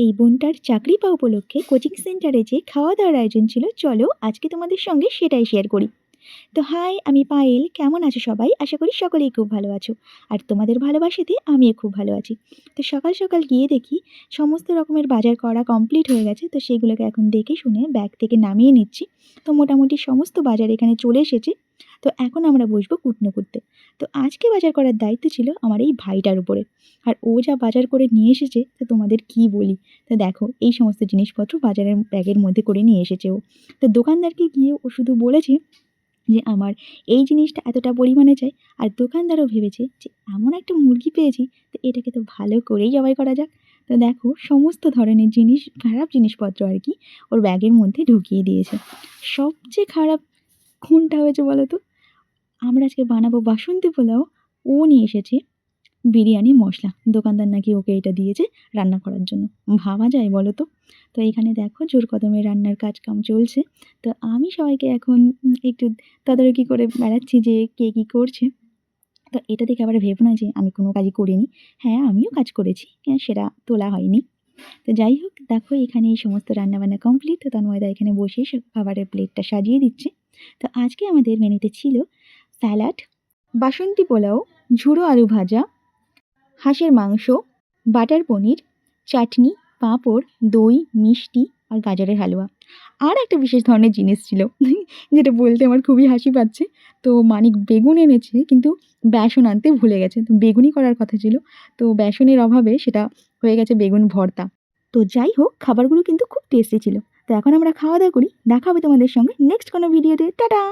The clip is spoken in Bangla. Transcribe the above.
এই বোনটার চাকরি পাওয়া উপলক্ষে কোচিং সেন্টারে যে খাওয়া দাওয়ার আয়োজন ছিল, চলো আজকে তোমাদের সঙ্গে সেটাই শেয়ার করি। তো হাই, আমি পায়েল। কেমন আছো সবাই? আশা করি সকলেই খুব ভালো আছো, আর তোমাদের ভালোবাসাতে আমিও খুব ভালো আছি। তো সকাল সকাল গিয়ে দেখি সমস্ত রকমের বাজার করা কমপ্লিট হয়ে গেছে। তো সেগুলোকে এখন দেখে শুনে ব্যাগ থেকে নামিয়ে নিচ্ছি। তো মোটামুটি সমস্ত বাজার এখানে চলে এসেছে। তো এখন আমরা বসবো কুটনো করতে। তো আজকে বাজার করার দায়িত্ব ছিল আমার এই ভাইটার উপরে। আর ও যা বাজার করে নিয়ে এসেছে তো তোমাদের কি বলি। তো দেখো, এই সমস্ত জিনিসপত্র বাজারের ব্যাগের মধ্যে করে নিয়ে এসেছে ও। তো দোকানদারকে গিয়ে ও শুধু বলেছে যে আমার এই জিনিসটা এতটা পরিমাণে চাই। আর দোকানদারও ভেবেছে যে এমন একটা মুরগি পেয়েছি, তো এটাকে তো ভালো করেই জবাই করা যাক। তো দেখো, সমস্ত ধরনের জিনিস, খারাপ জিনিসপত্র আর কি, ওর ব্যাগের মধ্যে ঢুকিয়ে দিয়েছে। সবচেয়ে খারাপ কোনটা হয়েছে বলো তো? আমরা আজকে বানাবো বাসন্তী পোলাও, ও নিয়ে এসেছে বিরিয়ানি মশলা। দোকানদার নাকি ওকে এটা দিয়েছে রান্না করার জন্য। ভাবা যায় বলো তো? তো এখানে দেখো জোর কদমে রান্নার কাজকাম চলছে। তো আমি সবাইকে এখন একটু তদারকি করে বেড়াচ্ছি যে কে কী করছে। তো এটা দেখে আবার ভেবো না যে আমি কোনো কাজই করিনি। হ্যাঁ, আমিও কাজ করেছি, সেটা তোলা হয়নি। তো যাই হোক, দেখো এখানে এই সমস্ত রান্নাবান্না কমপ্লিট। তো তন্ময়দা এখানে বসে সব খাবারের প্লেটটা সাজিয়ে দিচ্ছে। তো আজকে আমাদের মেনুতে ছিল স্যালাড, বাসন্তী পোলাও, ঝুড়ো আলু ভাজা, হাঁসের মাংস, বাটার পনির, চাটনি, পাঁপড়, দই, মিষ্টি আর গাজরের হালুয়া। আর একটা বিশেষ ধরনের জিনিস ছিল যেটা বলতে আমার খুবই হাসি পাচ্ছে। তো মানিক বেগুন এনেছে, কিন্তু বেসন আনতে ভুলে গেছে। তো বেগুনই করার কথা ছিল, তো বেসনের অভাবে সেটা হয়ে গেছে বেগুন ভর্তা। তো যাই হোক, খাবারগুলো কিন্তু খুব টেস্টি ছিল। তো এখন আমরা খাওয়া দাওয়া করি। দেখা হবে তোমাদের সঙ্গে নেক্সট কোনো ভিডিওতে। টাটা।